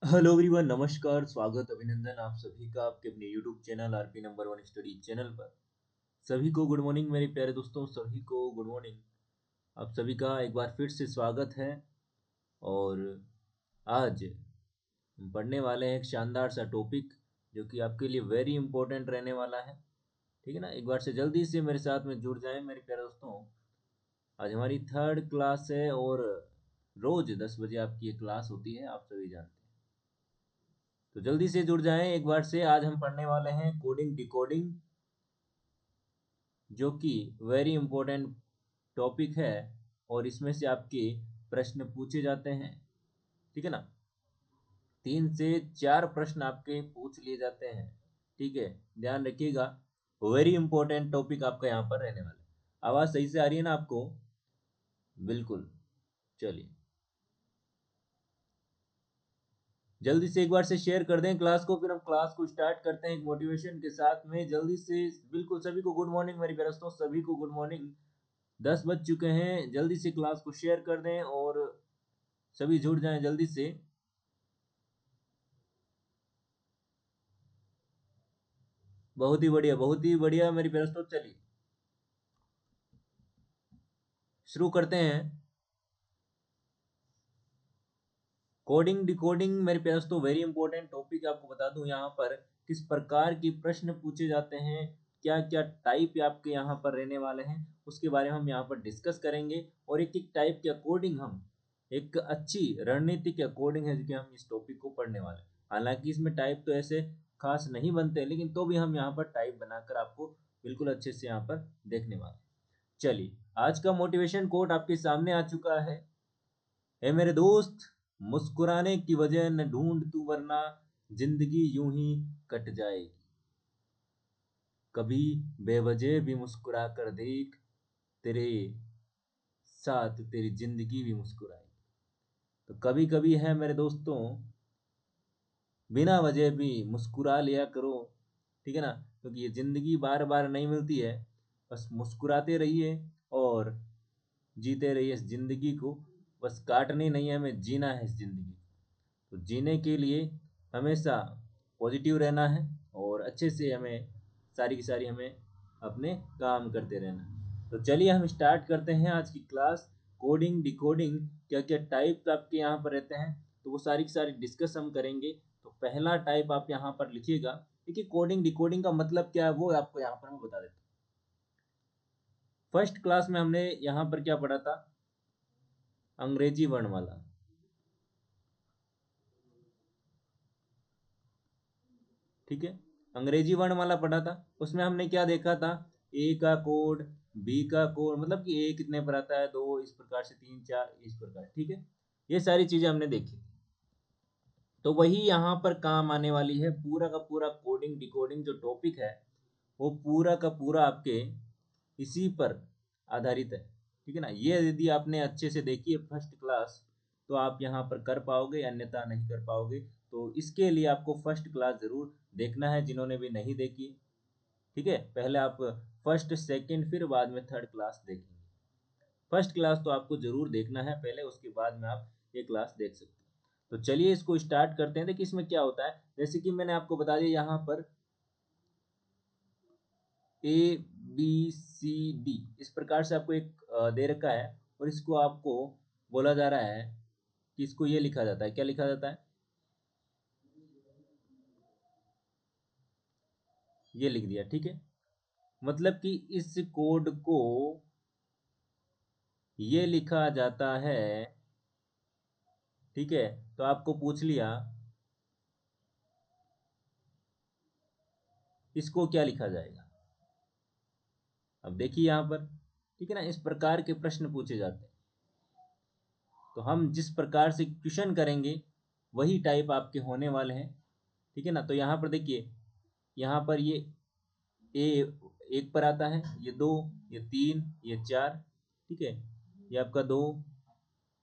Hello everyone, नमस्कार, स्वागत, अभिनंदन आप सभी का आपके अपने YouTube channel RP number one study channel पर। सभी को गुड मॉर्निंग मेरे प्यारे दोस्तों, सभी को गुड मॉर्निंग। आप सभी का एक बार फिर से स्वागत है। और आज हम पढ़ने वाले हैं एक शानदार सा टॉपिक जो कि आपके लिए वेरी इंपॉर्टेंट रहने वाला है। ठीक है ना, एक बार से जल्दी से मेरे साथ में जुड़ जाएं मेरे प्यारे दोस्तों। आज हमारी थर्ड क्लास है और रोज 10 बजे आपकी ये क्लास होती है, आप सभी जानते हैं। तो जल्दी से जुड़ जाएं एक बार से। आज हम पढ़ने वाले हैं कोडिंग डिकोडिंग, जो कि वेरी इंपॉर्टेंट टॉपिक है और इसमें से आपके प्रश्न पूछे जाते हैं। ठीक है ना, 3 से 4 प्रश्न आपके पूछ लिए जाते हैं। ठीक है, ध्यान रखिएगा, वेरी इंपॉर्टेंट टॉपिक आपका यहाँ पर रहने वाला है। आवाज़ सही से आ रही है ना आपको? बिल्कुल। चलिए, जल्दी से एक बार से शेयर कर दें क्लास को, फिर हम क्लास को स्टार्ट करते हैं एक मोटिवेशन के साथ में। जल्दी से बिल्कुल सभी को गुड मॉर्निंग मेरे प्यारे दोस्तों, सभी को गुड मॉर्निंग। 10 बज चुके हैं, जल्दी से क्लास को शेयर कर दें और सभी जुड़ जाएं जल्दी से। बहुत ही बढ़िया मेरे प्यारे दोस्तों। चलिए शुरू करते हैं। कोडिंग डिकोडिंग मेरे प्यारे दोस्तों, वेरी इंपॉर्टेंट टॉपिक। आपको बता दूं यहाँ पर किस प्रकार के प्रश्न पूछे जाते हैं, क्या क्या टाइप आपके यहाँ पर रहने वाले हैं, उसके बारे में हम यहाँ पर डिस्कस करेंगे। और एक एक टाइप के अकॉर्डिंग हम एक अच्छी रणनीति के अकॉर्डिंग है कि हम इस टॉपिक को पढ़ने वाले हैं। हालांकि इसमें टाइप तो ऐसे खास नहीं बनते, लेकिन तो भी हम यहाँ पर टाइप बनाकर आपको बिल्कुल अच्छे से यहाँ पर देखने वाले हैं। चलिए, आज का मोटिवेशन कोट आपके सामने आ चुका है। ए मेरे दोस्त, मुस्कुराने की वजह न ढूंढ तू, वरना जिंदगी यूं ही कट जाएगी। कभी बेवजह भी मुस्कुरा कर देख, तेरे साथ तेरी जिंदगी भी मुस्कुराएगी। तो कभी कभी है मेरे दोस्तों, बिना वजह भी मुस्कुरा लिया करो। ठीक है ना, क्योंकि ये जिंदगी बार बार नहीं मिलती है। बस मुस्कुराते रहिए और जीते रहिए इस जिंदगी को। बस काटनी नहीं है, हमें जीना है इस जिंदगी को। तो जीने के लिए हमेशा पॉजिटिव रहना है और अच्छे से हमें सारी की सारी हमें अपने काम करते रहना है। तो चलिए हम स्टार्ट करते हैं आज की क्लास। कोडिंग डिकोडिंग, क्या क्या टाइप आपके यहाँ पर रहते हैं, तो वो सारी की सारी डिस्कस हम करेंगे। तो पहला टाइप आप यहाँ पर लिखिएगा। देखिए, कोडिंग डिकोडिंग का मतलब क्या है वो आपको यहाँ पर मैं बता देता हूँ। फर्स्ट क्लास में हमने यहाँ पर क्या पढ़ा था? अंग्रेजी वर्णमाला। ठीक है, अंग्रेजी वर्णमाला पढ़ा था। उसमें हमने क्या देखा था? ए का कोड, बी का कोड, मतलब कि ए कितने पर आता है, दो, इस प्रकार से तीन चार, इस प्रकार। ठीक है, ये सारी चीजें हमने देखी। तो वही यहाँ पर काम आने वाली है। पूरा का पूरा कोडिंग डिकोडिंग जो टॉपिक है, वो पूरा का पूरा आपके इसी पर आधारित है। ठीक है ना, ये यदि आपने अच्छे से देखी है फर्स्ट क्लास, तो आप यहाँ पर कर पाओगे, अन्यथा नहीं कर पाओगे। तो इसके लिए आपको फर्स्ट क्लास जरूर देखना है, जिन्होंने भी नहीं देखी। ठीक है, पहले आप फर्स्ट सेकंड फिर बाद में थर्ड क्लास देखेंगे। फर्स्ट क्लास तो आपको जरूर देखना है पहले, उसके बाद में आप ये क्लास देख सकते हैं। तो चलिए इसको स्टार्ट करते हैं। देखिए इसमें क्या होता है, जैसे कि मैंने आपको बता दिया यहाँ पर ए बी सी डी, इस प्रकार से आपको एक दे रखा है। और इसको आपको बोला जा रहा है कि इसको ये लिखा जाता है, क्या लिखा जाता है? ये लिख दिया। ठीक है, मतलब कि इस कोड को ये लिखा जाता है। ठीक है, तो आपको पूछ लिया इसको क्या लिखा जाएगा। अब देखिए यहाँ पर, ठीक है ना, इस प्रकार के प्रश्न पूछे जाते हैं। तो हम जिस प्रकार से क्वेश्चन करेंगे वही टाइप आपके होने वाले हैं। ठीक है ना, तो यहाँ पर देखिए, यहाँ पर ये ए एक पर आता है, ये दो, ये तीन, ये चार। ठीक है, ये आपका दो,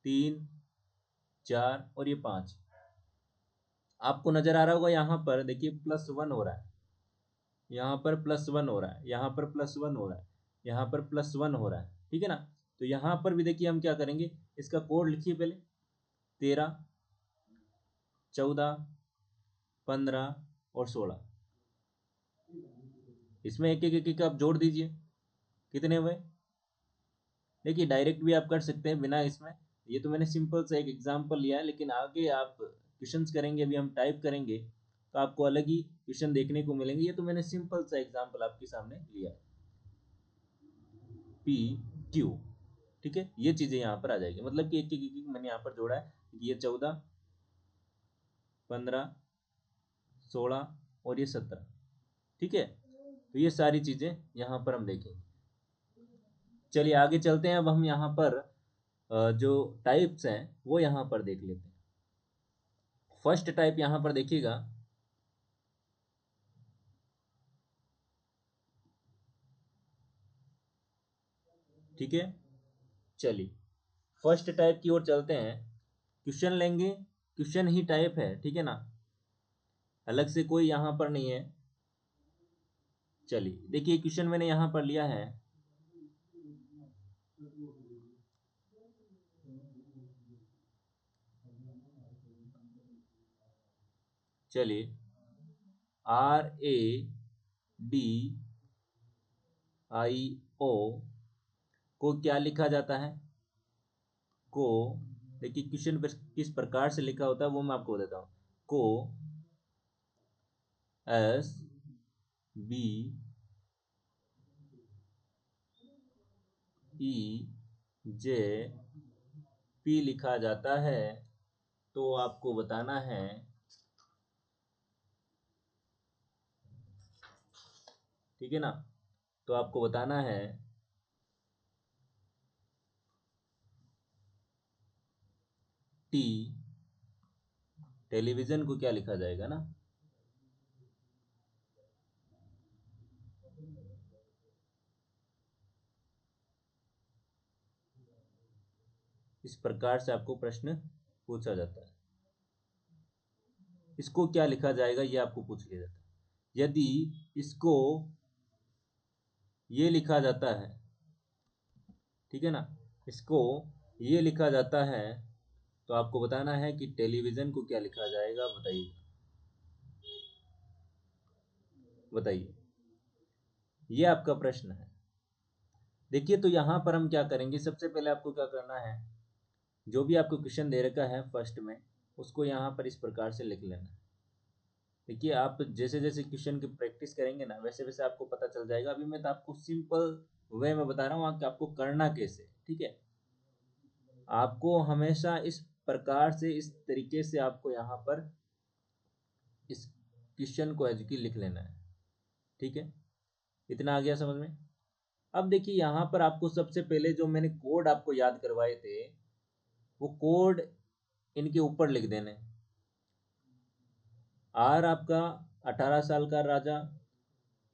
तीन, चार और ये पाँच। आपको नजर आ रहा होगा यहाँ पर देखिए +1 हो रहा है, यहाँ पर +1 हो रहा है, यहाँ पर +1 हो रहा है, यहाँ पर +1 हो रहा है। ठीक है ना, तो यहाँ पर भी देखिए हम क्या करेंगे, इसका कोड लिखिए पहले। 13, 14, 15 और 16। इसमें एक आप जोड़ दीजिए, कितने हुए? देखिए डायरेक्ट भी आप कर सकते हैं बिना इसमें, ये तो मैंने सिंपल सा एक एग्जांपल लिया है, लेकिन आगे आप क्वेश्चंस करेंगे, अभी हम टाइप करेंगे तो आपको अलग ही क्वेश्चन देखने को मिलेंगे। ये तो मैंने सिंपल सा एग्जांपल आपके सामने लिया है, पी क्यू। ठीक है, ये चीजें यहाँ पर आ जाएगी, मतलब कि एक मैंने यहाँ पर जोड़ा है कि ये 14, 15, 16 और ये 17। ठीक है, तो ये सारी चीजें यहाँ पर हम देखेंगे। चलिए आगे चलते हैं, अब हम यहाँ पर जो टाइप्स हैं वो यहाँ पर देख लेते हैं। फर्स्ट टाइप यहाँ पर देखिएगा, ठीक है। चलिए फर्स्ट टाइप की ओर चलते हैं। क्वेश्चन लेंगे, क्वेश्चन ही टाइप है, ठीक है ना, अलग से कोई यहाँ पर नहीं है। चलिए देखिए क्वेश्चन मैंने यहाँ पर लिया है, चलिए RADIO को क्या लिखा जाता है, को देखिए क्वेश्चन पर किस प्रकार से लिखा होता है वो मैं आपको बताता हूँ। को SBEJP लिखा जाता है, तो आपको बताना है, ठीक है ना, तो आपको बताना है टी, टेलीविजन को क्या लिखा जाएगा ना, इस प्रकार से आपको प्रश्न पूछा जाता है। इसको क्या लिखा जाएगा ये आपको पूछ लिया जाता है। यदि इसको ये लिखा जाता है, ठीक है ना, इसको ये लिखा जाता है, तो आपको बताना है कि टेलीविजन को क्या लिखा जाएगा, बताइए बताइए, ये आपका प्रश्न है। देखिए तो यहाँ पर हम क्या करेंगे, सबसे पहले आपको क्या करना है, जो भी आपको क्वेश्चन दे रखा है फर्स्ट में, उसको यहाँ पर इस प्रकार से लिख लेना है। देखिए आप जैसे जैसे क्वेश्चन की प्रैक्टिस करेंगे ना, वैसे वैसे आपको पता चल जाएगा। अभी मैं तो आपको सिंपल वे में बता रहा हूँ कि आपको करना कैसे, ठीक है। आपको हमेशा इस प्रकार से, इस तरीके से आपको यहाँ पर इस क्वेश्चन को एजुकी लिख लेना है, ठीक है। इतना आ गया समझ में। अब देखिए यहाँ पर आपको सबसे पहले जो मैंने कोड आपको याद करवाए थे, वो कोड इनके ऊपर लिख देने। आर आपका 18 साल का राजा,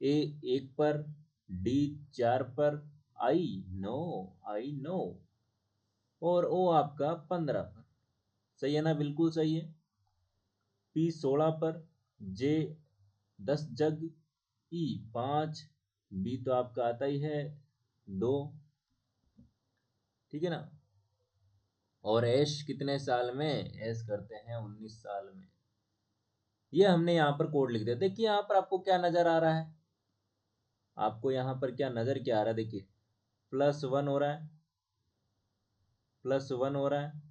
ए 1 पर, डी 4 पर, नो आई नो, और ओ आपका 15 पर। सही है ना, बिल्कुल सही है। पी 16 पर, जे 10 जग, ई 5, बी तो आपका आता ही है 2, ठीक है ना। और ऐश कितने साल में, ऐश करते हैं 19 साल में। ये हमने यहाँ पर कोड लिख दिया। देखिए यहाँ पर आपको क्या नजर आ रहा है, आपको यहाँ पर क्या नजर क्या आ रहा है, देखिए +1 हो रहा है, +1 हो रहा है,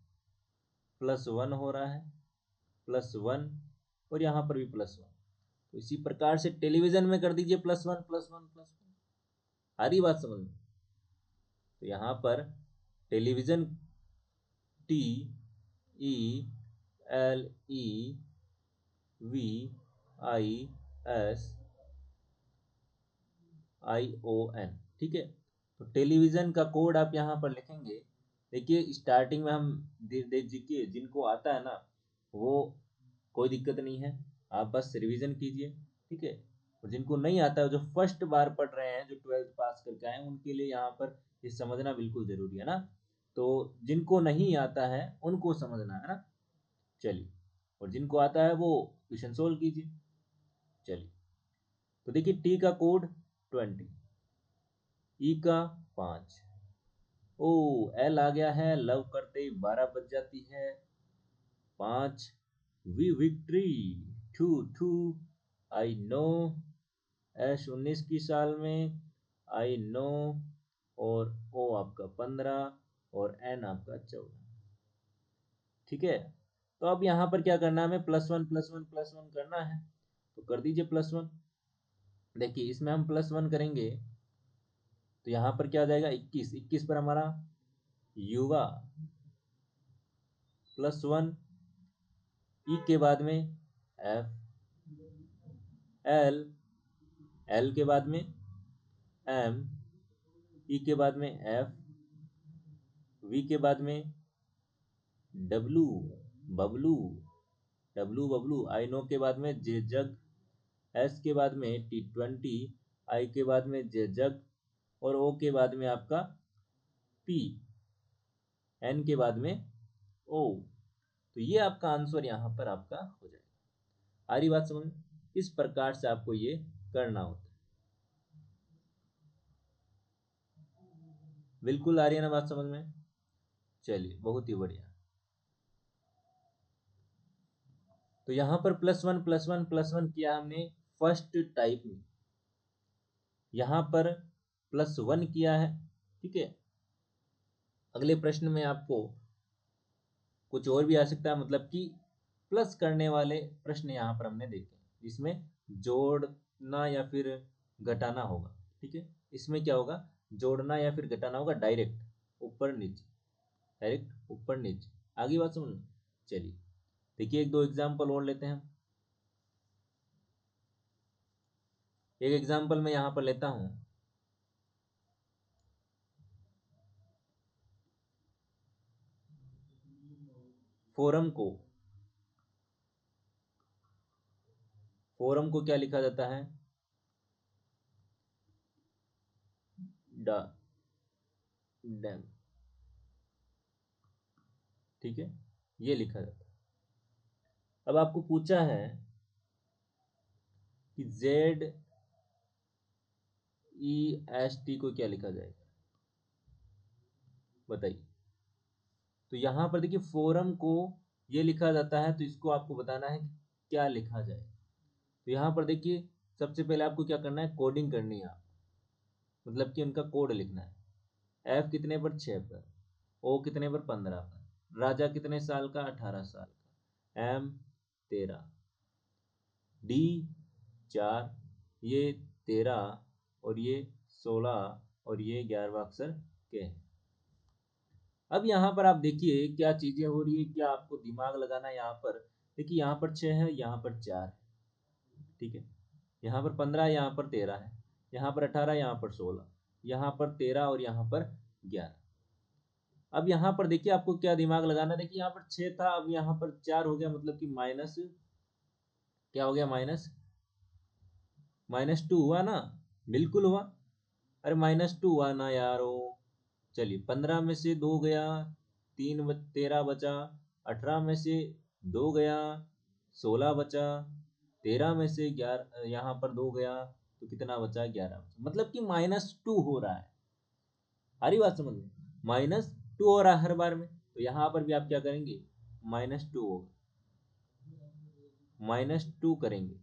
+1 हो रहा है, +1, और यहाँ पर भी +1। तो इसी प्रकार से टेलीविजन में कर दीजिए +1 +1 +1। आ रही बात समझ में। तो यहाँ पर टेलीविजन TELEVISION, ठीक है। तो टेलीविजन का कोड आप यहाँ पर लिखेंगे। देखिए स्टार्टिंग में हम देखिए जिनको आता है ना, वो कोई दिक्कत नहीं है, आप बस रिवीजन कीजिए, ठीक है। और जिनको नहीं आता है, जो फर्स्ट बार पढ़ रहे हैं, जो 12th पास करके आए हैं, उनके लिए यहाँ पर ये समझना बिल्कुल जरूरी है ना। तो जिनको नहीं आता है उनको समझना है ना। चलिए, और जिनको आता है वो क्वेश्चन सोल्व कीजिए। चलिए तो देखिए टी का कोड 20, ई का 5, ओ एल आ गया है, लव करते ही 12 बज जाती है, 5 V victory, two two, I know, एश 19 की साल में, आई नो, और ओ आपका 15 और एन आपका 14। ठीक है, तो अब यहाँ पर क्या करना है, हमें plus one plus one plus one करना है, तो कर दीजिए प्लस वन। देखिए इसमें हम प्लस वन करेंगे तो यहाँ पर क्या आ जाएगा, 21, 21 पर हमारा युवा प्लस वन, ई के बाद में एफ, एल, एल के बाद में एम, ई के बाद में एफ, वी के बाद में W, Bablu, W Bablu, I know के बाद में जे जग, एस के बाद में T20, आई के बाद में जे जग, और ओ के बाद में आपका पी, एन के बाद में ओ। तो ये आपका आंसर यहाँ पर आपका हो जाएगा। आ रही बात समझ में? इस प्रकार से आपको ये करना होता है। बिल्कुल आ रही है ना बात समझ में? चलिए बहुत ही बढ़िया। तो यहाँ पर plus one plus one plus one किया हमने फर्स्ट टाइप में, यहाँ पर प्लस वन किया है। ठीक है, अगले प्रश्न में आपको कुछ और भी आ सकता है, मतलब कि प्लस करने वाले प्रश्न यहाँ पर हमने देखे जिसमें जोड़ना या फिर घटाना होगा। ठीक है, इसमें क्या होगा, जोड़ना या फिर घटाना होगा डायरेक्ट ऊपर नीचे, डायरेक्ट ऊपर नीचे। आगे बात समझ। चलिए देखिए एक दो एग्जाम्पल और लेते हैं हम। एक एग्जाम्पल मैं यहाँ पर लेता हूँ, फोरम को, फोरम को क्या लिखा जाता है, डा डैम। ठीक है, ये लिखा जाता है। अब आपको पूछा है कि जेड ई एस टी को क्या लिखा जाएगा, बताइए। तो यहाँ पर देखिए फोरम को ये लिखा जाता है, तो इसको आपको बताना है कि क्या लिखा जाए। तो यहाँ पर देखिए सबसे पहले आपको क्या करना है, कोडिंग करनी है, मतलब कि उनका कोड लिखना है। एफ कितने पर, 6 पर, ओ कितने पर, 15 पर, राजा कितने साल का, 18 साल का, एम 13, डी 4, ये 13 और ये 16 और ये 11वां अक्षर के है। अब यहाँ पर आप देखिए क्या चीजें हो रही है, क्या आपको दिमाग लगाना है यहाँ पर। देखिए यहाँ पर 6 है, यहाँ पर 4 है। ठीक है, यहाँ पर 15, यहाँ पर 13 है, यहाँ पर 18, यहाँ पर 16, यहाँ पर 13 और यहाँ पर 11। अब यहाँ पर देखिए आपको क्या दिमाग लगाना है, देखिए यहाँ पर 6 था, अब यहाँ पर 4 हो गया, मतलब कि माइनस, क्या हो गया, माइनस, -2 हुआ ना, बिल्कुल हुआ। अरे -2 हुआ ना यारो। चलिए 15 में से 2 गया, 13 बचा, 18 में से 2 गया, 16 बचा, 13 में से 11 यहाँ पर 2 गया, तो कितना बचा, 11 बचा, मतलब कि -2 हो रहा है। हरी बात समझ में, -2 हो रहा है हर बार में। तो यहाँ पर भी आप क्या करेंगे, -2 होगा, -2 करेंगे।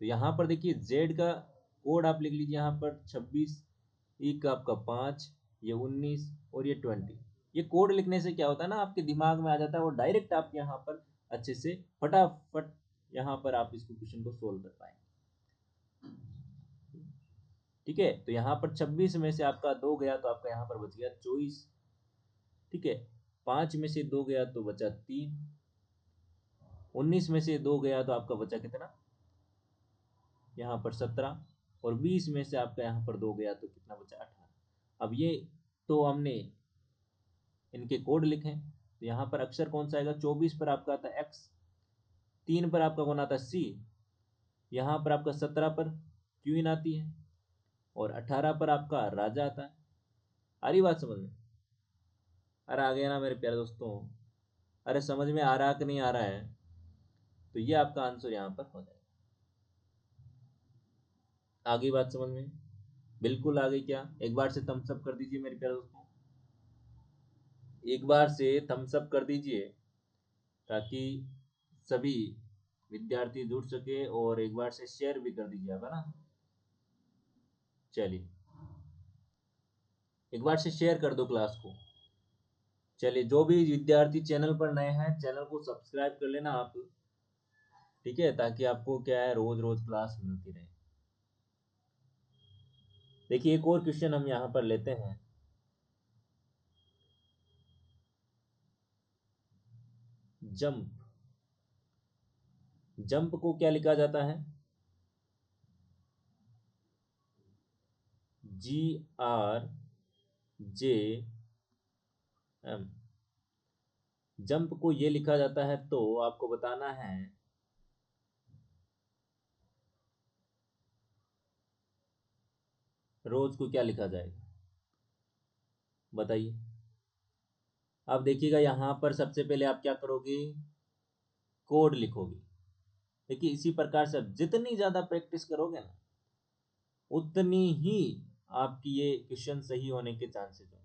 तो यहाँ पर देखिए जेड का कोड आप लिख लीजिए, यहाँ पर 26, ई का आपका 5, ये 19 और ये 20। ये कोड लिखने से क्या होता है ना, आपके दिमाग में आ जाता है, और डायरेक्ट आप यहाँ पर अच्छे से फटाफट यहाँ पर आप इसको क्वेश्चन को सोल्व कर पाएंगे। ठीक है, तो यहाँ पर 26 में से आपका 2 गया तो आपका यहाँ पर बच गया 24। ठीक है, 5 में से 2 गया तो बचा 3, 19 में से 2 गया तो आपका बचा कितना, यहाँ पर 17, और 20 में से आपका यहाँ पर 2 गया तो कितना बचा, 18। अब ये तो हमने इनके कोड लिखे, तो यहाँ पर अक्षर कौन सा आएगा, 24 पर आपका आता है एक्स, 3 पर आपका कौन आता है सी, यहाँ पर आपका 17 पर क्वीन आती है, और 18 पर आपका राजा आता है। आ रही बात समझ में? अरे आ गया ना मेरे प्यारे दोस्तों? अरे समझ में आ रहा कि नहीं आ रहा है? तो ये आपका आंसर यहाँ पर हो जाएगा। आगे बात समझ में? बिल्कुल आ गई क्या? एक बार से थम्स अप कर दीजिए मेरे प्यारे दोस्तों, एक बार से थम्स अप कर दीजिए। ताकि सभी विद्यार्थी जुड़ सके। और एक बार से शेयर भी कर दीजिए आप, है ना। चलिए एक बार से शेयर कर दो क्लास को। चलिए जो भी विद्यार्थी चैनल पर नए हैं चैनल को सब्सक्राइब कर लेना आप, ठीक है, ताकि आपको क्या है रोज रोज क्लास मिलती रहे। देखिए एक और क्वेश्चन हम यहाँ पर लेते हैं। जंप, जंप को क्या लिखा जाता है? GRJM। जंप को ये लिखा जाता है, तो आपको बताना है रोज को क्या लिखा जाएगा, बताइए। अब देखिएगा यहाँ पर सबसे पहले आप क्या करोगे, कोड लिखोगे। देखिए इसी प्रकार से आप जितनी ज़्यादा प्रैक्टिस करोगे ना उतनी ही आपकी ये क्वेश्चन सही होने के चांसेस होंगे,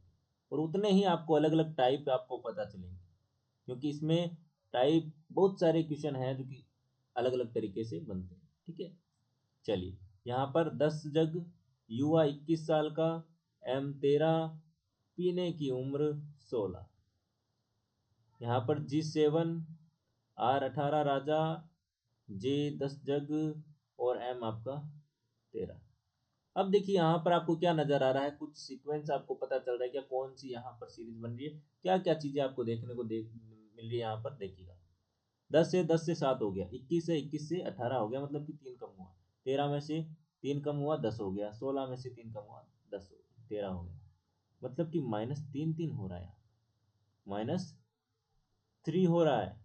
और उतने ही आपको अलग अलग टाइप आपको पता चलेंगे, क्योंकि इसमें टाइप बहुत सारे क्वेश्चन हैं जो कि अलग अलग तरीके से बनते हैं, ठीक है। चलिए यहाँ पर 10 जग, युवा 21 साल का, M 13, पीने की उम्र 16। यहाँ पर G7, R 18 राजा, J 10 जग और M आपका 13। अब देखिए यहाँ पर आपको क्या नजर आ रहा है, कुछ सीक्वेंस आपको पता चल रहा है क्या, कौन सी यहाँ पर सीरीज बन रही है, क्या क्या चीजें आपको देखने को मिल रही है। यहाँ पर देखिएगा 10 से 7 हो गया, 21 से 18 हो गया, मतलब कि 3 कम हुआ, 13 में से 3 कम हुआ 10 हो गया, 16 में से 3 कम हुआ 10 हो गया, 13 हो गया, मतलब कि -3 हो रहा है, -3 हो रहा है।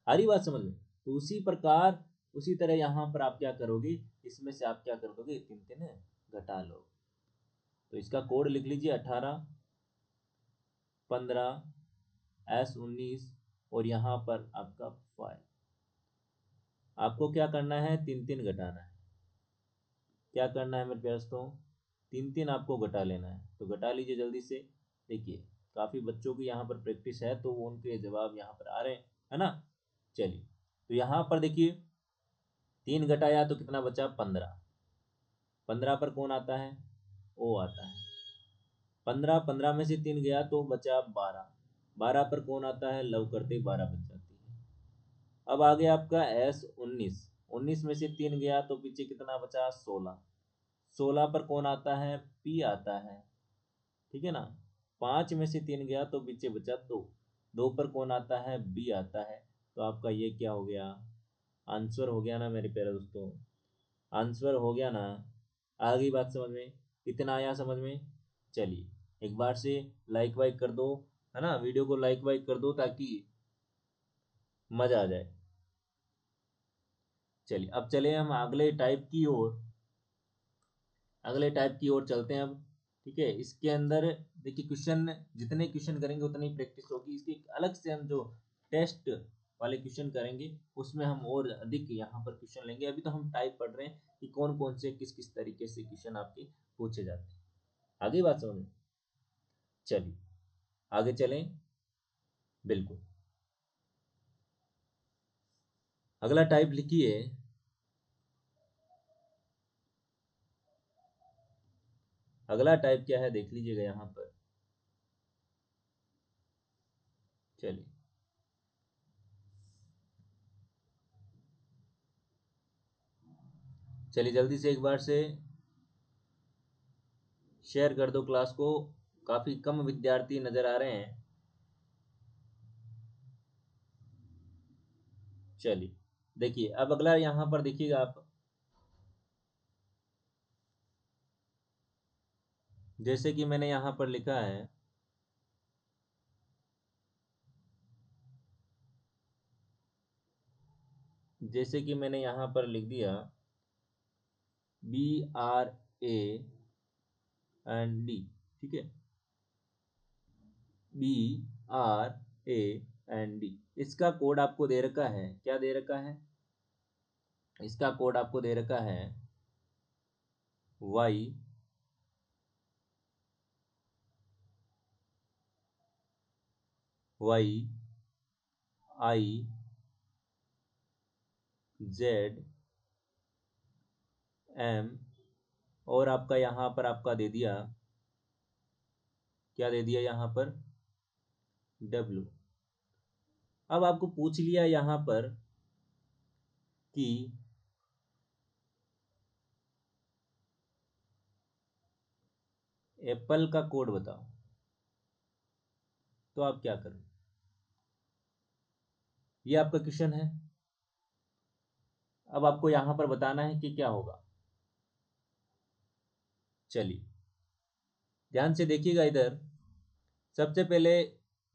आ रही बात समझ में? तो उसी प्रकार उसी तरह यहाँ पर आप क्या करोगे, इसमें से आप क्या कर दोगे, 3 3 घटा लो। तो इसका कोड लिख लीजिए 18, 15, S 19 और यहाँ पर आपका 5। आपको क्या करना है, 3 3 घटाना है। क्या करना है मेरे प्यारे दोस्तों, 3 3 आपको घटा लेना है, तो घटा लीजिए जल्दी से। देखिए काफ़ी बच्चों की यहाँ पर प्रैक्टिस है तो वो उनके जवाब यहाँ पर आ रहे हैं, है ना। चलिए तो यहाँ पर देखिए 3 घटाया तो कितना बचा, 15। 15 पर कौन आता है, ओ आता है। 15 में से 3 गया तो बचा 12। 12 पर कौन आता है, लव करते ही 12 बच जाती है। अब आ गया आपका S 19। 19 में से 3 गया तो पीछे कितना बचा, 16। 16 पर कौन आता है, P आता है, ठीक है ना। 5 में से 3 गया तो पीछे बचा 2। 2 पर कौन आता है, B आता है। तो आपका ये क्या हो गया, आंसर हो गया ना मेरे प्यारे दोस्तों, आंसर हो गया ना। आ गई बात समझ में, इतना आया समझ में। चलिए एक बार से लाइक वाइक कर दो, है ना, वीडियो को लाइक वाइक कर दो ताकि मजा आ जाए। चलिए अब चले हम अगले टाइप की ओर, अगले टाइप की ओर चलते हैं अब, ठीक है। इसके अंदर देखिए क्वेश्चन, जितने क्वेश्चन करेंगे उतनी प्रैक्टिस होगी, इसकी अलग से हम जो टेस्ट वाले क्वेश्चन करेंगे उसमें हम और अधिक यहाँ पर क्वेश्चन लेंगे। अभी तो हम टाइप पढ़ रहे हैं कि कौन कौन से किस किस तरीके से क्वेश्चन आपके पूछे जाते हैं। आगे बात समझ में, चलिए आगे चलें। बिल्कुल, अगला टाइप लिखिए, अगला टाइप क्या है देख लीजिएगा यहाँ पर। चलिए चलिए जल्दी से एक बार से शेयर कर दो क्लास को, काफ़ी कम विद्यार्थी नज़र आ रहे हैं। चलिए देखिए अब अगला यहाँ पर देखिएगा आप, जैसे कि मैंने यहाँ पर लिखा है, जैसे कि मैंने यहाँ पर लिख दिया BRAND, ठीक है, BRAND। इसका कोड आपको दे रखा है, क्या दे रखा है, इसका कोड आपको दे रखा है Y आई जेड एम, और आपका यहाँ पर आपका दे दिया, क्या दे दिया यहाँ पर, डब्ल्यू। अब आपको पूछ लिया यहाँ पर कि एप्पल का कोड बताओ, तो आप क्या करोगे? ये आपका क्वेश्चन है। अब आपको यहाँ पर बताना है कि क्या होगा। चलिए ध्यान से देखिएगा इधर। सबसे पहले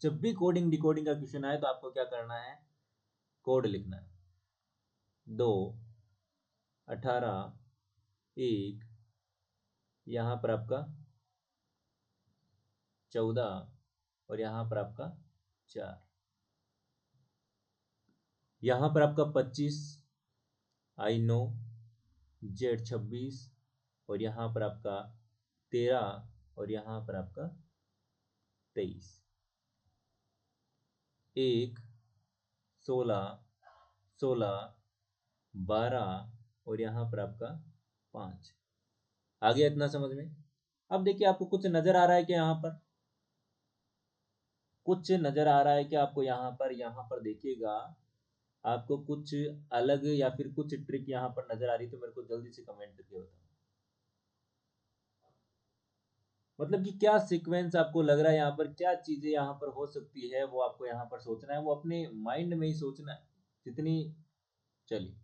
जब भी कोडिंग डिकोडिंग का क्वेश्चन आए तो आपको क्या करना है, कोड लिखना है। 2, 18, 1, यहाँ पर आपका 14, और यहाँ पर आपका 4, यहाँ पर आपका 25, आई नो, जेड 26, और यहाँ पर आपका 13, और यहाँ पर आपका 23, 1, 16, 16, 12, और यहाँ पर आपका 5। आ गया इतना समझ में? अब देखिए आपको कुछ नजर आ रहा है कि यहाँ पर कुछ नजर आ रहा है कि आपको यहाँ पर देखिएगा, आपको कुछ अलग या फिर कुछ ट्रिक यहाँ पर नजर आ रही है, तो मेरे को जल्दी से कमेंट करके बताओ। मतलब कि क्या सीक्वेंस आपको लग रहा है, यहाँ पर क्या चीजें यहाँ पर हो सकती है, वो आपको यहाँ पर सोचना है, वो अपने माइंड में ही सोचना है जितनी। चलिए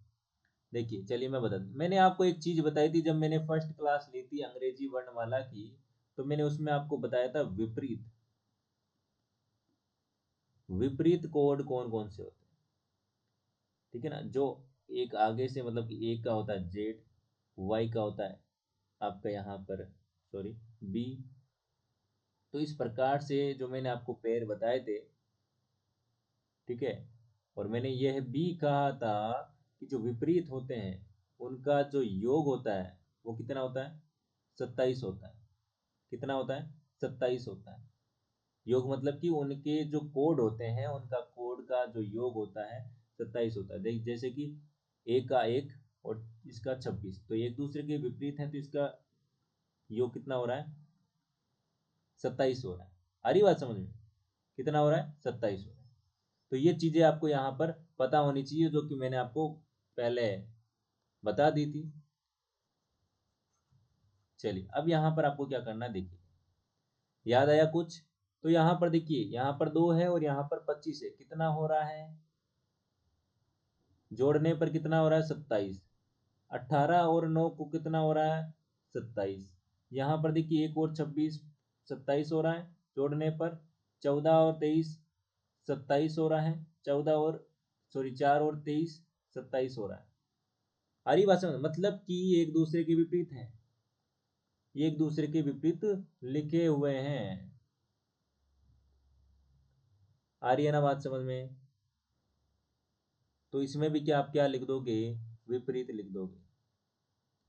देखिए, चलिए मैं बता दूं। मैंने आपको एक चीज बताई थी जब मैंने फर्स्ट क्लास ली थी अंग्रेजी वर्णमाला की, तो मैंने उसमें आपको बताया था विपरीत। विपरीत कोड कौन कौन से होते हैं, ठीक है ना? जो एक आगे से, मतलब कि एक का होता है जेड, वाई का होता है आपका यहाँ पर, सॉरी, बी। तो इस प्रकार से जो मैंने आपको पेयर बताए थे, ठीक है। और मैंने यह भी कहा था कि जो विपरीत होते हैं उनका जो योग होता है वो कितना होता है, 27 होता है। कितना होता है, 27 होता है। योग मतलब कि उनके जो कोड होते हैं उनका कोड का जो योग होता है 27 होता है। देख जैसे कि एक का एक और इसका 26, तो एक दूसरे के विपरीत है, तो इसका योग कितना हो रहा है, 27 हो रहा है। आ रही बात समझ में? कितना हो रहा है, 27 हो रहा है। तो ये चीजें आपको यहाँ पर पता होनी चाहिए, जो कि मैंने आपको पहले बता दी थी। चलिए अब यहाँ पर आपको क्या करना है, देखिए याद आया कुछ? तो यहाँ पर देखिए, यहाँ पर 2 है और यहाँ पर 25 है, कितना हो रहा है, जोड़ने पर कितना हो रहा है, 27। 18 और 9 को कितना हो रहा है, 27। यहाँ पर देखिए एक और 26, 27 हो रहा है, जोड़ने पर 14 और 23, 27 हो रहा है। 14 और, सॉरी, 4 और 23, 27 हो रहा है। हरी भाषा में मतलब कि एक दूसरे के विपरीत है, एक दूसरे के विपरीत लिखे हुए हैं। आ रही है ना बात समझ में? तो इसमें भी क्या आप क्या लिख दोगे, विपरीत लिख दोगे।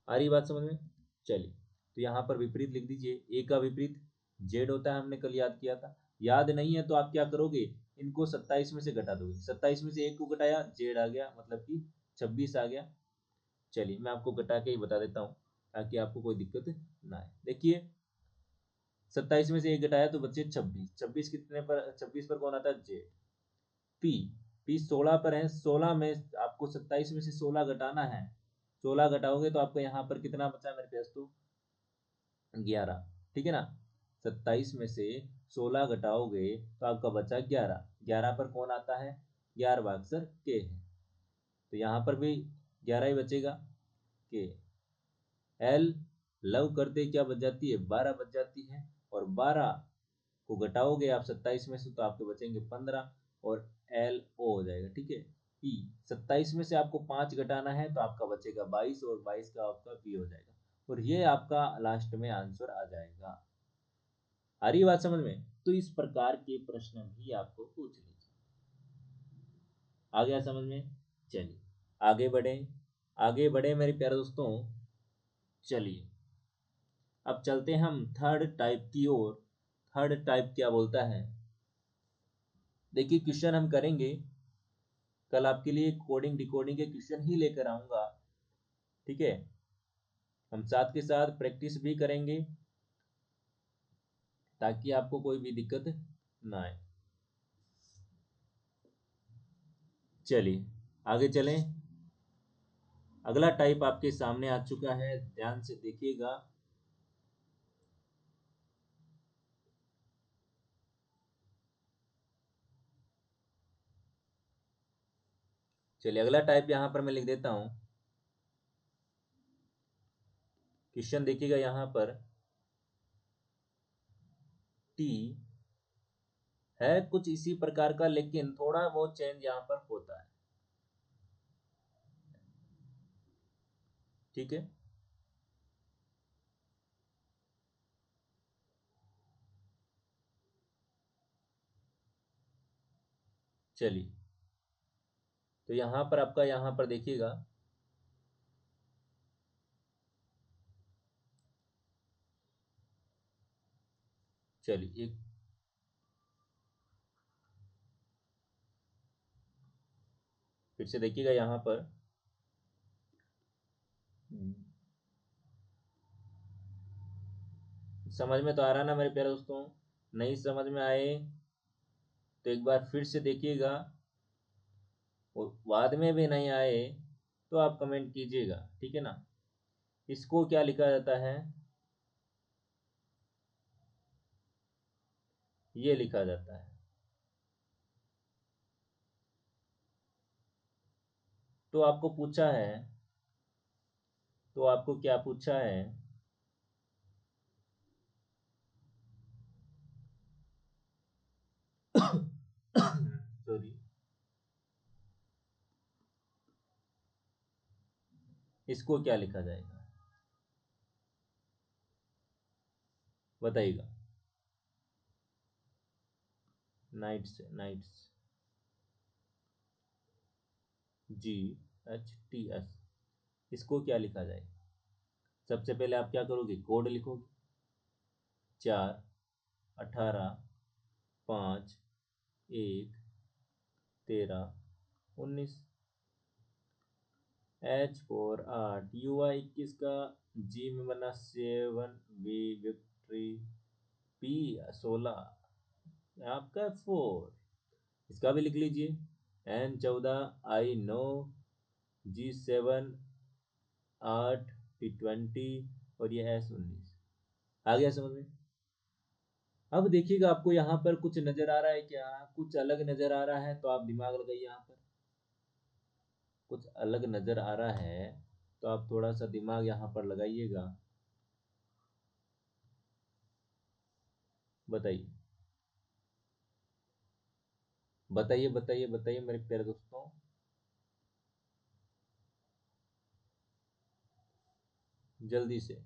आ रही बात समझ में? चलिए तो यहाँ पर विपरीत लिख दीजिए। ए का विपरीत जेड होता है, हमने कल याद किया था। याद नहीं है तो आप क्या करोगे, इनको 27 में से घटा दोगे। 27 में से एक को घटाया, जेड आ गया, मतलब कि 26 आ गया। चलिए मैं आपको घटा के ही बता देता हूँ ताकि आपको कोई दिक्कत ना आए। देखिए 27 में से एक घटाया तो बचे 26। 26 कितने पर, 26 पर कौन आता है, जेड। पी, पी 16 पर है। 16 में आपको 27 में से 16 घटाना है। 16 घटाओगे तो आपको यहाँ पर कितना बचा मेरे पास, तो 11, ठीक है ना। 27 में से 16 घटाओगे तो आपका बचा 11। 11 पर कौन आता है, 11वां अक्षर के है, तो यहाँ पर भी 11 ही बचेगा, के। एल, लव करते क्या बच जाती है, 12 बच जाती है। और 12 को घटाओगे आप 27 में से तो आपके बचेंगे 15, और एल ओ हो जाएगा, ठीक है। पी, 27 में से आपको 5 घटाना है तो आपका बचेगा 22, और 22 का आपका पी हो जाएगा, और ये आपका लास्ट में आंसर आ जाएगा। आ रही बात समझ में? तो इस प्रकार के प्रश्न भी आपको पूछ लीजिए। आ गया समझ में? चलिए आगे बढ़े, आगे बढ़े मेरे प्यारे दोस्तों। चलिए अब चलते हैं हम थर्ड टाइप की ओर। थर्ड टाइप क्या बोलता है, देखिए क्वेश्चन हम करेंगे कल आपके लिए कोडिंग डिकोडिंग के क्वेश्चन ही लेकर आऊँगा, ठीक है। हम साथ के साथ प्रैक्टिस भी करेंगे ताकि आपको कोई भी दिक्कत ना आए। चलिए आगे चलें। अगला टाइप आपके सामने आ चुका है, ध्यान से देखिएगा। चलिए अगला टाइप यहाँ पर मैं लिख देता हूँ। क्वेश्चन देखिएगा यहाँ पर, टी है कुछ इसी प्रकार का, लेकिन थोड़ा बहुत चेंज यहाँ पर होता है, ठीक है। चलिए तो यहाँ पर आपका, यहाँ पर देखिएगा, चलिए एक फिर से देखिएगा यहाँ पर। समझ में तो आ रहा ना मेरे प्यारे दोस्तों? नहीं समझ में आए तो एक बार फिर से देखिएगा, और बाद में भी नहीं आए तो आप कमेंट कीजिएगा, ठीक है ना। इसको क्या लिखा जाता है? ये लिखा जाता है। तो आपको पूछा है, तो आपको क्या पूछा है? सॉरी, इसको क्या लिखा जाएगा बताइएगा। नाइट्स, नाइट्स, GHTS, इसको क्या लिखा जाए? सबसे पहले आप क्या करोगे? कोड लिखोगे। 4, 18, 5, 1, 13, 19। H4 8, UI 21 का, G में बना 7, V विक्ट्री, P 16, आपका 4, इसका भी लिख लीजिए। N 14, I 9, G 7 8, T 20, और ये S 19। आ गया समझ में? अब देखिएगा, आपको यहाँ पर कुछ नजर आ रहा है क्या? कुछ अलग नजर आ रहा है तो आप दिमाग लगाइए। यहाँ पर कुछ अलग नजर आ रहा है तो आप थोड़ा सा दिमाग यहाँ पर लगाइएगा। बताइए, बताइए, बताइए, बताइए मेरे प्यारे दोस्तों। जल्दी से।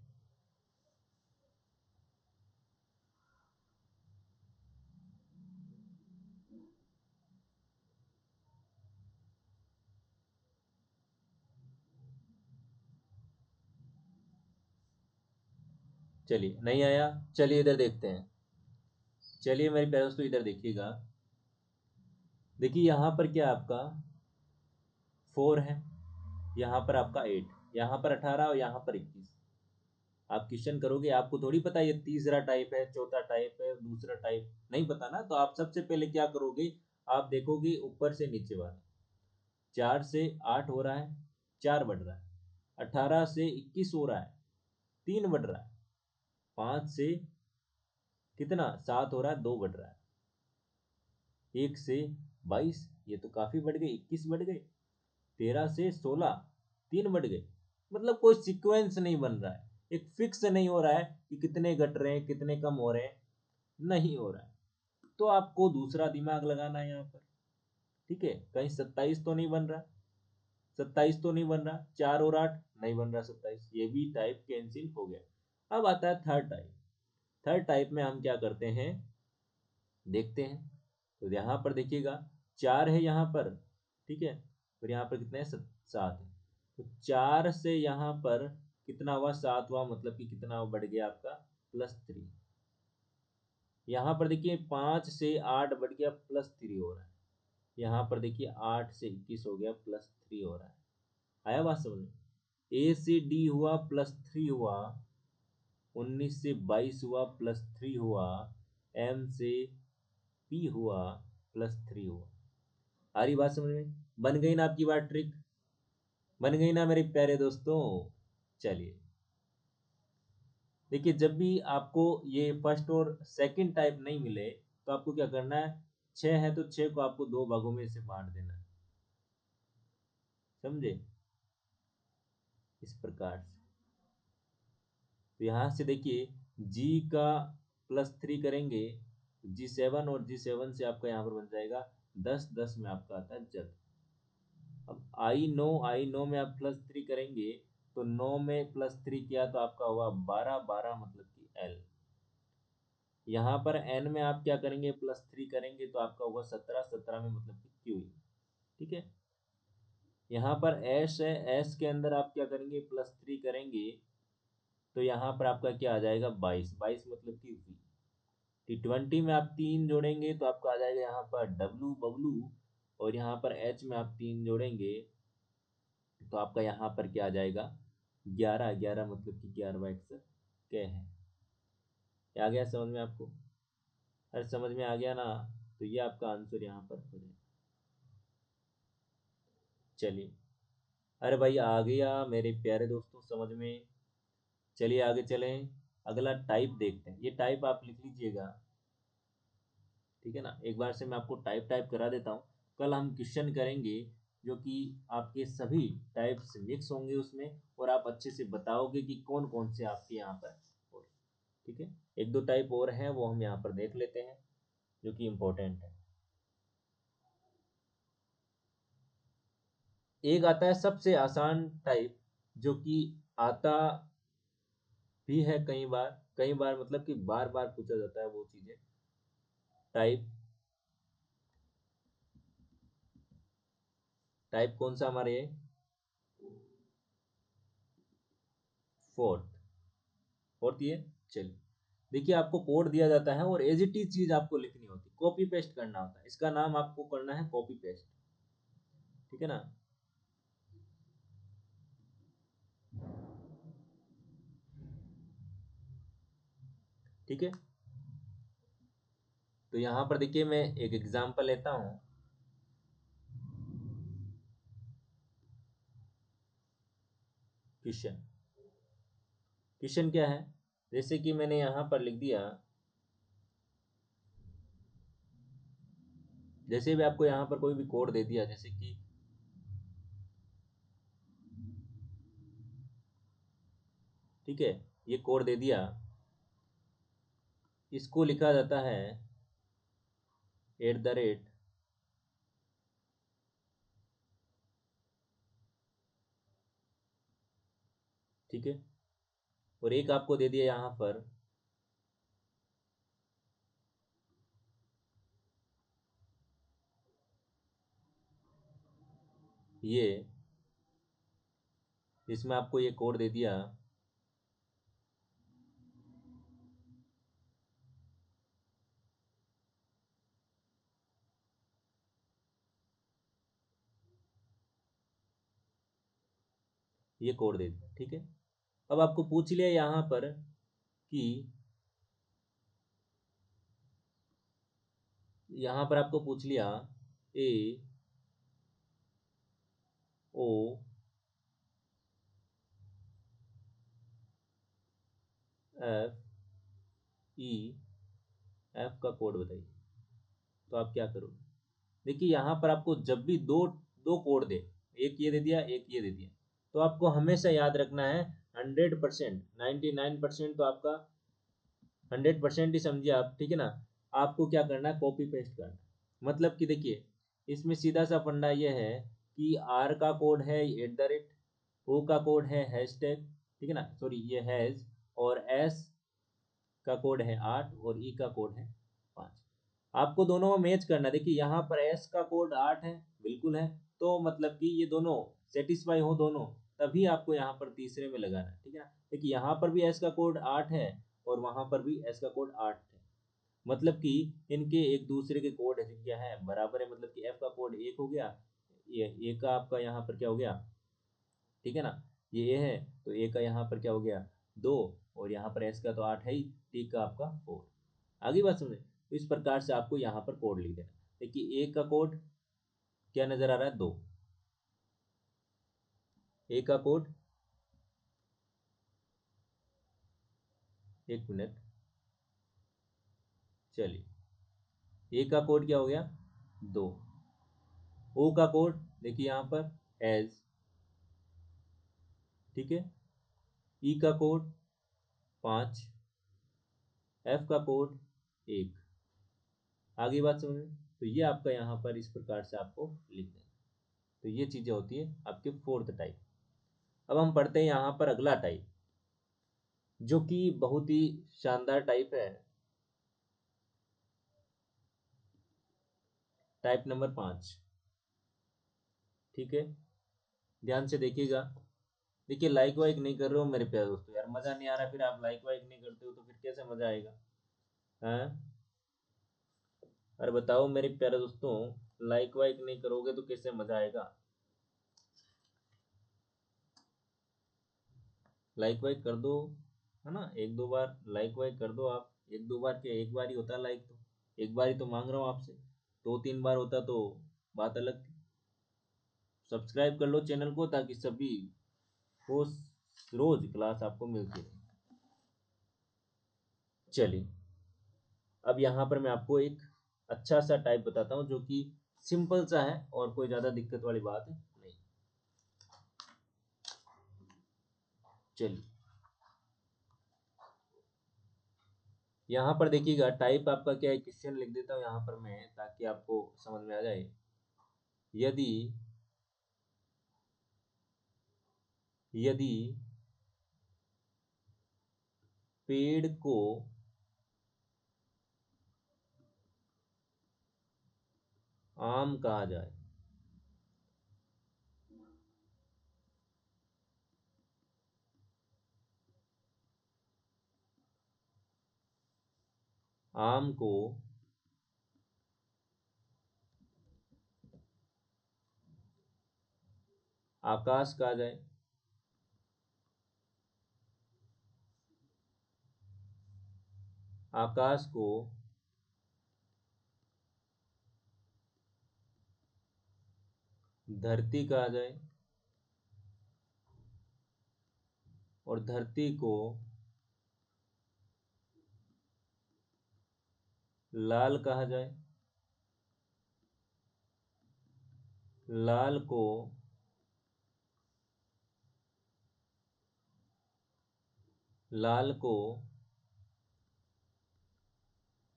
चलिए नहीं आया, चलिए इधर देखते हैं। चलिए मेरे प्यारे दोस्तों इधर देखिएगा। देखिए यहाँ पर क्या आपका 4 है, यहाँ पर आपका 8, यहाँ पर 18 और यहाँ पर 21। आप क्वेश्चन करोगे, आपको थोड़ी पता ये तीसरा टाइप है, चौथा टाइप है, दूसरा टाइप नहीं पता ना। तो आप सबसे पहले क्या करोगे? आप देखोगे ऊपर से नीचे वाला। 4 से 8 हो रहा है, 4 बढ़ रहा है। 18 से 21 हो रहा है, 3 बढ़ रहा है। 5 से कितना 7 हो रहा है, 2 बढ़ रहा है। 1 से 22, ये तो काफी बढ़ गए, 21 बढ़ गए। 13 से 16, 3 बढ़ गए। मतलब कोई सीक्वेंस नहीं बन रहा है, एक फिक्स नहीं हो रहा है कि कितने घट रहे हैं, कितने कम हो रहे हैं, नहीं हो रहा है। तो आपको दूसरा दिमाग लगाना है यहाँ पर, ठीक है। कहीं 27 तो नहीं बन रहा, 27 तो नहीं बन रहा, 4 और 8 नहीं बन रहा 27, ये भी टाइप कैंसिल हो गया। अब आता है थर्ड टाइप। थर्ड टाइप में हम क्या करते हैं, देखते हैं। तो यहाँ पर देखिएगा, 4 है यहाँ पर, ठीक है। और यहाँ पर कितने हैं? 7 है। तो 4 से यहाँ पर कितना हुआ? 7 हुआ, मतलब कि कितना बढ़ गया आपका? +3। यहाँ पर देखिए 5 से 8 बढ़ गया, +3 हो रहा है। यहाँ पर देखिए 8 से 21 हो गया, +3 हो रहा है। आया बात समझ में? ए से डी हुआ +3 हुआ, 19 से 22 हुआ +3 हुआ, एम से पी हुआ +3 हुआ। आ रही बात समझ में? बन गई ना आपकी बात, ट्रिक बन गई ना मेरे प्यारे दोस्तों। चलिए देखिए, जब भी आपको ये फर्स्ट और सेकंड टाइप नहीं मिले तो आपको क्या करना है, 6 है तो 6 को आपको दो भागों में से बांट देना है, समझे? इस प्रकार से। तो यहाँ से देखिए जी का +3 करेंगे, G7 और G7 से आपका यहाँ पर बन जाएगा 10, 10 में आपका आता है जल। अब आई नो में आप +3 करेंगे तो 9 में +3 किया तो आपका हुआ 12, 12 मतलब कि एल। यहाँ पर एन में आप क्या करेंगे, +3 करेंगे तो आपका हुआ 17, 17 में मतलब कि क्यू। ठीक है। यहाँ पर एस है, एस के अंदर आप क्या करेंगे, +3 करेंगे तो यहाँ पर आपका क्या आ जाएगा, 22, 22 मतलब कि वी। T20 में आप 3 जोड़ेंगे तो आपका आ जाएगा यहाँ पर डब्लू बबलू, और यहाँ पर एच में आप 3 जोड़ेंगे तो आपका यहाँ पर क्या आ जाएगा, 11, 11 मतलब कि 11 अक्सर क्या है। आ गया समझ में आपको? अरे समझ में आ गया ना, तो ये आपका आंसर यहाँ पर हो जाएगा। चलिए, अरे भाई आ गया मेरे प्यारे दोस्तों समझ में। चलिए आगे चलें, अगला टाइप देखते हैं। ये टाइप आप लिख लीजिएगा, ठीक है ना? एक बार से मैं आपको टाइप टाइप करा देता हूँ। कल हम क्वेश्चन करेंगे जो कि आपके सभी टाइप्स मिक्स होंगे उसमें, और आप अच्छे से बताओगे कि कौन कौन से आपके यहाँ पर हो रहे। ठीक है, एक दो टाइप और हैं वो हम यहाँ पर देख लेते हैं जो कि इम्पोर्टेंट है। एक आता है सबसे आसान टाइप, जो कि आता भी है कई बार, कई बार मतलब कि बार बार पूछा जाता है वो चीजें। टाइप, टाइप कौन सा हमारे, फोर्थ, फोर्थ ये। चलिए देखिए, आपको कोड दिया जाता है और एज इट इज चीज आपको लिखनी होती है, कॉपी पेस्ट करना होता है। इसका नाम आपको करना है कॉपी पेस्ट, ठीक है ना? ठीक है, तो यहां पर देखिए मैं एक एग्जांपल लेता हूं। क्वेश्चन, क्वेश्चन क्या है, जैसे कि मैंने यहां पर लिख दिया, जैसे भी आपको यहां पर कोई भी कोड दे दिया, जैसे कि ठीक है, ये कोड दे दिया, इसको लिखा जाता है @ ठीक है, और एक आपको दे दिया यहां पर ये, जिसमें आपको ये कोड दे दिया, ये कोड दे दिया। ठीक है, अब आपको पूछ लिया यहां पर कि, यहां पर आपको पूछ लिया AOFEF का कोड बताइए, तो आप क्या करोगे? देखिए यहाँ पर आपको जब भी दो दो कोड दे, एक ये दे दिया एक ये दे दिया, तो आपको हमेशा याद रखना है 100%, 99% तो आपका 100% ही समझिए आप, ठीक है ना? आपको क्या करना है, कॉपी पेस्ट करना है। मतलब कि देखिए, इसमें सीधा सा फंडा ये है कि आर का कोड है @ ओ का कोड है हैशटैग, ठीक है ना, सॉरी ये हैज, और एस का कोड है 8 और ई का कोड है 5। आपको दोनों में मैच करना है। देखिए यहाँ पर एस का कोड 8 है, बिल्कुल है, तो मतलब कि ये दोनों सेटिस्फाई हो दोनों, तभी आपको यहाँ पर तीसरे में लगाना है, ठीक है ना? देखिए यहाँ पर भी एस का कोड 8 है और वहां पर भी एस का कोड 8 है, मतलब कि इनके एक दूसरे के कोड क्या है, बराबर है। मतलब कि एफ का कोड 1 हो गया, ये ए का आपका यहाँ पर क्या हो गया, ठीक है ना, ये ए है तो ए का यहाँ पर क्या हो गया 2, और यहाँ पर एस का तो 8 है ही, टी का आपका 4। आगे बात समझे, तो इस प्रकार से आपको यहाँ पर कोड लिख देना। देखिए ए का कोड क्या नजर आ रहा है 2, ए का कोड, एक मिनट, चलिए, ए का कोड क्या हो गया 2, ओ का कोड देखिए यहाँ पर एज, ठीक है, ई का कोड 5, एफ का कोड 1। आगे बात समझ में, तो ये आपका यहाँ पर इस प्रकार से आपको लिख देना। तो ये चीजें होती है आपके फोर्थ टाइप। अब हम पढ़ते हैं यहाँ पर अगला टाइप, जो कि बहुत ही शानदार टाइप है, टाइप नंबर 5। ठीक है, ध्यान से देखिएगा। देखिए लाइक वाइक नहीं कर रहे हो मेरे प्यारे दोस्तों, यार मजा नहीं आ रहा, फिर आप लाइक वाइक नहीं करते हो तो फिर कैसे मजा आएगा, हैं? अरे बताओ मेरे प्यारे दोस्तों, लाइक वाइक नहीं करोगे तो कैसे मजा आएगा? लाइक वाइक कर दो, है ना, एक दो बार लाइक वाइक कर दो आप। एक दो बार क्या, एक बार ही होता है लाइक, तो एक बार ही तो मांग रहा हूँ आपसे, 2 3 बार होता तो बात अलग थी। सब्सक्राइब कर लो चैनल को, ताकि सभी रोज रोज क्लास आपको मिलती रहे। चलिए, अब यहाँ पर मैं आपको एक अच्छा सा टाइप बताता हूँ, जो कि सिंपल सा है और कोई ज़्यादा दिक्कत वाली बात है नहीं। चलिए, यहाँ पर देखिएगा, टाइप आपका क्या है, क्वेश्चन लिख देता हूँ यहाँ पर मैं, ताकि आपको समझ में आ जाए। यदि यदि पेड़ को आम कहा जाए, आम को आकाश कहा जाए, आकाश को धरती कहा जाए, और धरती को लाल कहा जाए, लाल को लाल को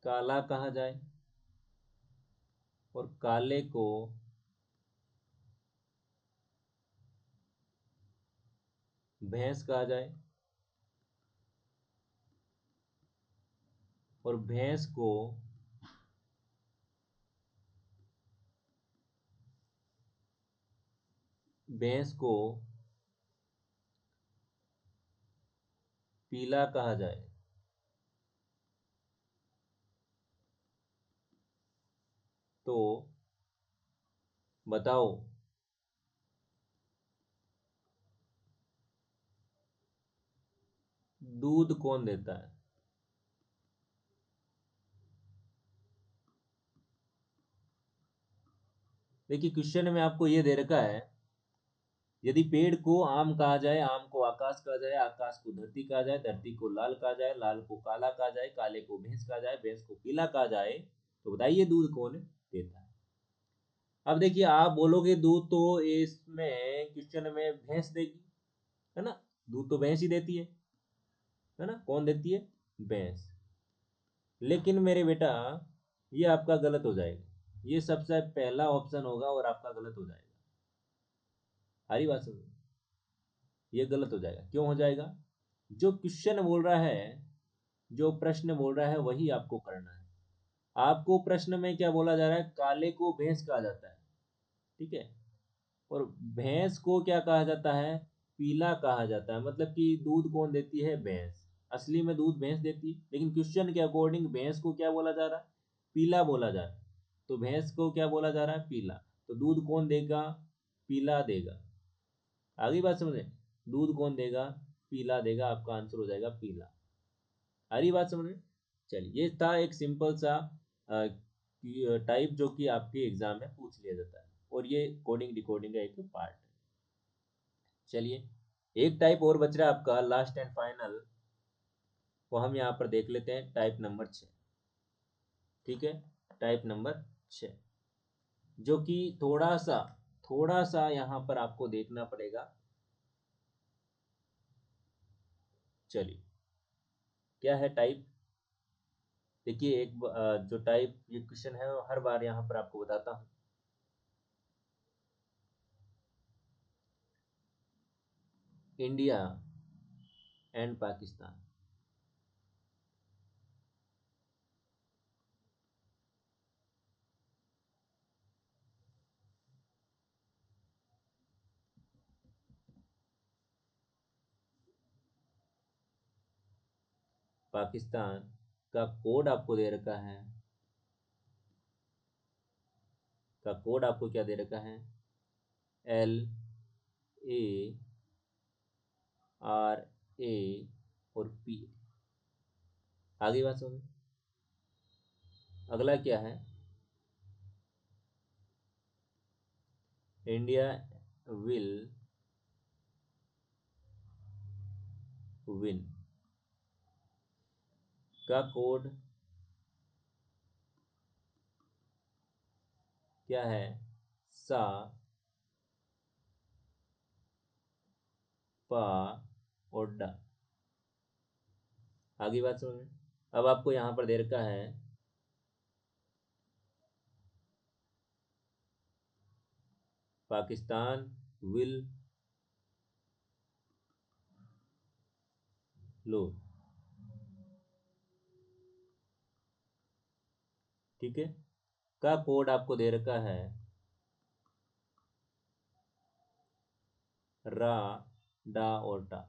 काला कहा जाए, और काले को भैंस कहा जाए, और भैंस को पीला कहा जाए। तो बताओ, दूध कौन देता है? देखिए क्वेश्चन में आपको ये दे रखा है, यदि पेड़ को आम कहा जाए, आम को आकाश कहा जाए, आकाश को धरती कहा जाए, धरती को लाल कहा जाए, लाल को काला कहा जाए, काले को भैंस कहा जाए, भैंस को पीला कहा जाए, तो बताइए दूध कौन देता है? अब देखिए, आप बोलोगे दूध तो इसमें क्वेश्चन में भैंस देगी, है ना, दूध तो भैंस ही देती है ना, कौन देती है? भैंस। लेकिन मेरे बेटा, ये आपका गलत हो जाएगा, ये सबसे पहला ऑप्शन होगा और आपका गलत हो जाएगा। हरी बात समझ, ये गलत हो जाएगा। क्यों हो जाएगा? जो क्वेश्चन बोल रहा है, जो प्रश्न बोल रहा है वही आपको करना है। आपको प्रश्न में क्या बोला जा रहा है, काले को भैंस कहा जाता है, ठीक है, और भैंस को क्या कहा जाता है, पीला कहा जाता है, मतलब कि दूध कौन देती है, भैंस। असली में दूध भैंस देती है, लेकिन क्वेश्चन के अकॉर्डिंग भैंस को क्या बोला जा रहा है, पीला बोला जा रहा है। तो भैंस को क्या बोला जा रहा है, पीला। तो दूध कौन देगा, पीला देगा। आगे बात समझे, दूध कौन देगा, पीला देगा। आपका आंसर हो जाएगा पीला। आ रही बात समझ में। चलिए, ये था एक सिंपल सा टाइप जो कि आपके एग्जाम में पूछ लिया जाता है, और ये कोडिंग डिकोडिंग का एक पार्ट है। चलिए, एक टाइप और बच रहा है आपका, लास्ट एंड फाइनल, वो हम यहाँ पर देख लेते हैं, टाइप नंबर 6। ठीक है, टाइप नंबर 6, जो कि थोड़ा सा यहाँ पर आपको देखना पड़ेगा। चलिए, क्या है टाइप। देखिए, जो टाइप ये क्वेश्चन है वो हर बार यहाँ पर आपको बताता हूँ। India and Pakistan. पाकिस्तान का कोड आपको दे रखा है, का कोड आपको क्या दे रखा है, LARA और P। आगे बात समझ। अगला क्या है, इंडिया विल विन का कोड क्या है, सा पा और डा। आगे बात समझ में। अब आपको यहाँ पर दे रखा है, पाकिस्तान विल लो। ठीक है, का कोड आपको दे रखा है, रा डा और टा।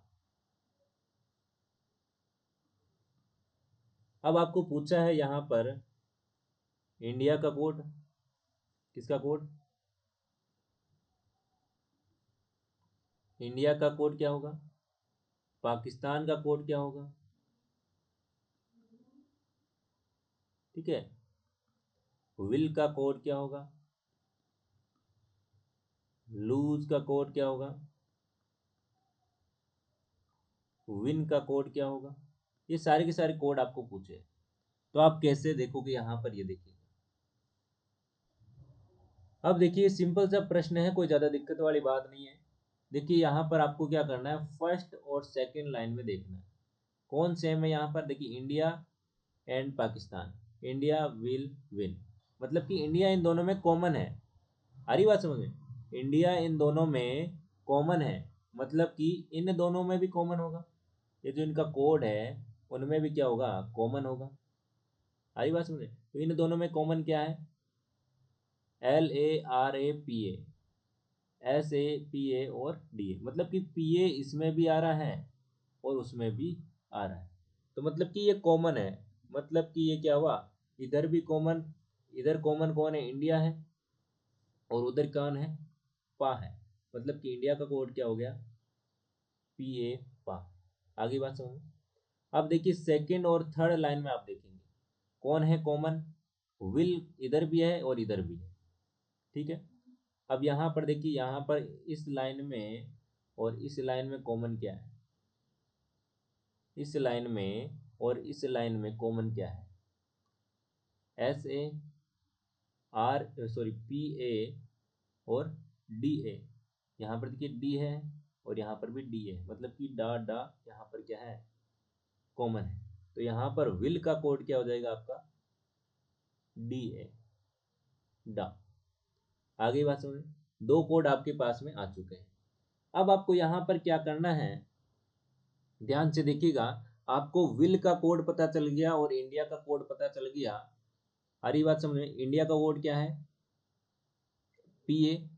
अब आपको पूछा है यहाँ पर इंडिया का कोड, किसका कोड, इंडिया का कोड क्या होगा, पाकिस्तान का कोड क्या होगा। ठीक है, विल का कोड क्या होगा, लूज का कोड क्या होगा, विन का कोड क्या होगा। ये सारे के सारे कोड आपको पूछे, तो आप कैसे देखोगे यहाँ पर, ये देखिए। अब देखिए, सिंपल सा प्रश्न है, कोई ज़्यादा दिक्कत वाली बात नहीं है। देखिए, यहाँ पर आपको क्या करना है, फर्स्ट और सेकंड लाइन में देखना है कौन सेम है। यहाँ पर देखिए, India and Pakistan, India will win, मतलब कि इंडिया इन दोनों में कॉमन है। आ रही बात समझ में, इंडिया इन दोनों में कॉमन है, मतलब कि इन दोनों में भी कॉमन होगा। ये जो इनका कोड है उनमें भी क्या होगा, कॉमन होगा। आ रही बात समझ में। तो इन दोनों में कॉमन क्या है, LARA PA, SA PA और DA, मतलब कि PA इसमें भी आ रहा है और उसमें भी आ रहा है। तो मतलब कि ये कॉमन है, मतलब कि ये क्या हुआ, इधर भी कॉमन, इधर कॉमन कौन है, इंडिया है, और उधर कौन है, पा है। मतलब कि इंडिया का कोड क्या हो गया, PA पा। आगे बात समझ। अब देखिए, सेकंड और थर्ड लाइन में आप देखेंगे कौन है कॉमन, विल इधर भी है और इधर भी है। ठीक है, अब यहाँ पर देखिए, यहाँ पर इस लाइन में और इस लाइन में कॉमन क्या है, इस लाइन में और इस लाइन में कॉमन क्या है, PA और DA। यहाँ पर देखिए D है और यहाँ पर भी D है, मतलब कि डा डा यहाँ पर क्या है, कॉमन है। तो यहाँ पर विल का कोड क्या हो जाएगा आपका, DA, डा। आगे बात समझ। दो कोड आपके पास में आ चुके हैं। अब आपको यहाँ पर क्या करना है, ध्यान से देखिएगा। आपको विल का कोड पता चल गया और इंडिया का कोड पता चल गया। हरी बात समझ में। इंडिया का कोड क्या है, PA,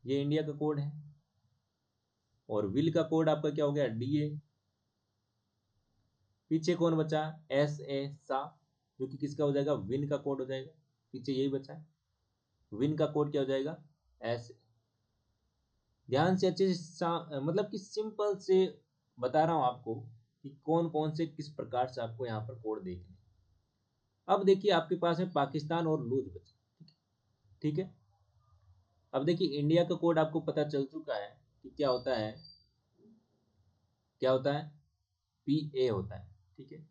ये इंडिया का कोड है, और विल का कोड आपका क्या हो गया, DA। पीछे कौन बचा, एस ए सा, जो कि किसका हो जाएगा, विन का कोड हो जाएगा। पीछे यही बचा है, विन का कोड क्या हो जाएगा, एस। ध्यान से अच्छे से मतलब कि सिंपल से बता रहा हूं आपको कि कौन कौन से किस प्रकार से आपको यहाँ पर कोड देखने। अब देखिए आपके पास में पाकिस्तान और लूज बचा, ठीक है। अब देखिए इंडिया का कोड आपको पता चल चुका है कि क्या होता है, क्या होता है, पी ए होता है, ठीक है।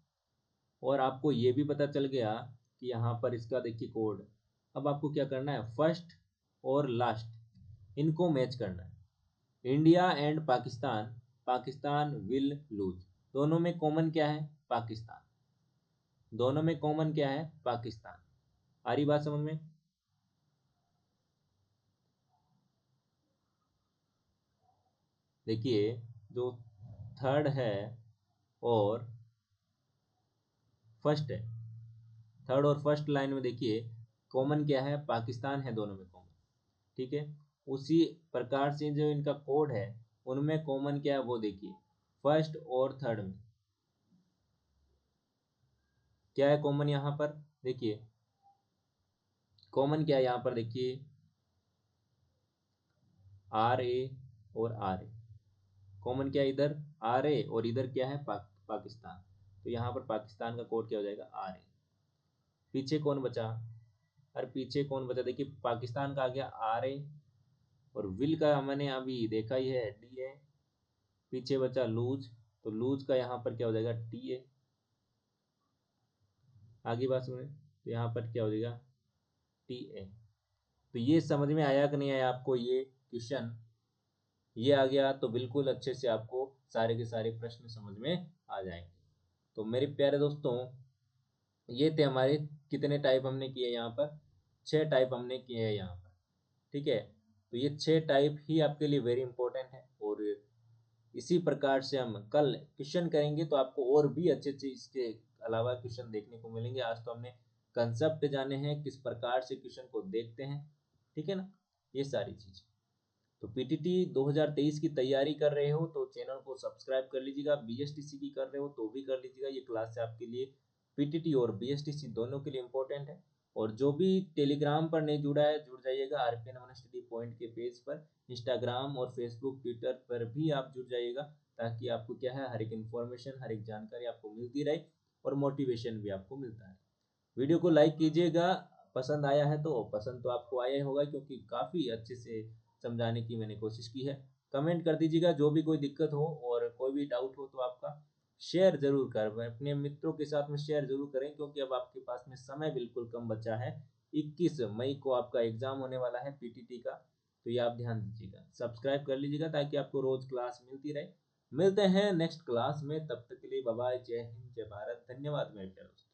और आपको ये भी पता चल गया कि यहाँ पर इसका देखिए कोड। अब आपको क्या करना है, फर्स्ट और लास्ट इनको मैच करना है। India and Pakistan, Pakistan will lose, दोनों में कॉमन क्या है, पाकिस्तान, दोनों में कॉमन क्या है, पाकिस्तान। आ रही बात समझ में। देखिए जो थर्ड है और फर्स्ट है, थर्ड और फर्स्ट लाइन में देखिए कॉमन क्या है, पाकिस्तान है दोनों में कॉमन, ठीक है। उसी प्रकार से जो इनका कोड है उनमें कॉमन क्या है वो देखिए, फर्स्ट और थर्ड में क्या है कॉमन, यहाँ पर देखिए कॉमन क्या है, यहाँ पर देखिए आर ए और आर ए, कॉमन क्या है इधर, आर ए, और इधर क्या है, पाकिस्तान। तो यहाँ पर पाकिस्तान का कोड क्या हो जाएगा, आर ए। पीछे कौन बचा, और पीछे कौन बचा, देखिए पाकिस्तान का आ गया आर ए, और विल का मैंने अभी देखा ही है डी ए। पीछे बचा लूज, तो लूज का यहाँ पर क्या हो जाएगा, टी ए। आगे बात सुने, तो यहाँ पर क्या हो जाएगा, टी ए। तो ये समझ में आया कि नहीं आया आपको ये क्वेश्चन, ये आ गया तो बिल्कुल अच्छे से आपको सारे के सारे प्रश्न समझ में आ जाएंगे। तो मेरे प्यारे दोस्तों, ये थे हमारे कितने टाइप हमने किए यहाँ पर, 6 टाइप हमने किए हैं यहाँ पर, ठीक है। तो ये 6 टाइप ही आपके लिए वेरी इंपॉर्टेंट है, और इसी प्रकार से हम कल क्वेश्चन करेंगे तो आपको और भी अच्छे अच्छे इसके अलावा क्वेश्चन देखने को मिलेंगे। आज तो हमने कंसेप्ट जाने हैं, किस प्रकार से क्वेश्चन को देखते हैं, ठीक है ना, ये सारी चीज़। तो पीटीटी 2023 की तैयारी कर रहे हो तो चैनल को सब्सक्राइब कर लीजिएगा, बीएसटीसी की कर रहे हो तो भी कर लीजिएगा, ये क्लास है आपके लिए, पीटीटी और बीएसटीसी दोनों के लिए इंपॉर्टेंट है। और जो भी टेलीग्राम पर नहीं जुड़ा है जुड़ जाइएगा, आरपीएन वन स्टडी पॉइंट के पेज पर, इंस्टाग्राम और फेसबुक ट्विटर पर भी आप जुड़ जाइएगा, ताकि आपको क्या है, हर एक इन्फॉर्मेशन हर एक जानकारी आपको मिलती रहे और मोटिवेशन भी आपको मिलता है। वीडियो को लाइक कीजिएगा, पसंद आया है तो, पसंद तो आपको आया ही होगा क्योंकि काफ़ी अच्छे से समझाने की मैंने कोशिश की है। कमेंट कर दीजिएगा जो भी कोई दिक्कत हो, और कोई भी डाउट हो तो आपका शेयर जरूर करें, अपने मित्रों के साथ में शेयर जरूर करें, क्योंकि अब आपके पास में समय बिल्कुल कम बचा है। 21 मई को आपका एग्जाम होने वाला है पीटीटी का, तो ये आप ध्यान दीजिएगा, सब्सक्राइब कर लीजिएगा ताकि आपको रोज क्लास मिलती रहे। मिलते हैं नेक्स्ट क्लास में, तब तक के लिए बाय बाय, जय हिंद जय भारत, धन्यवाद मेरे प्यारे दोस्तों।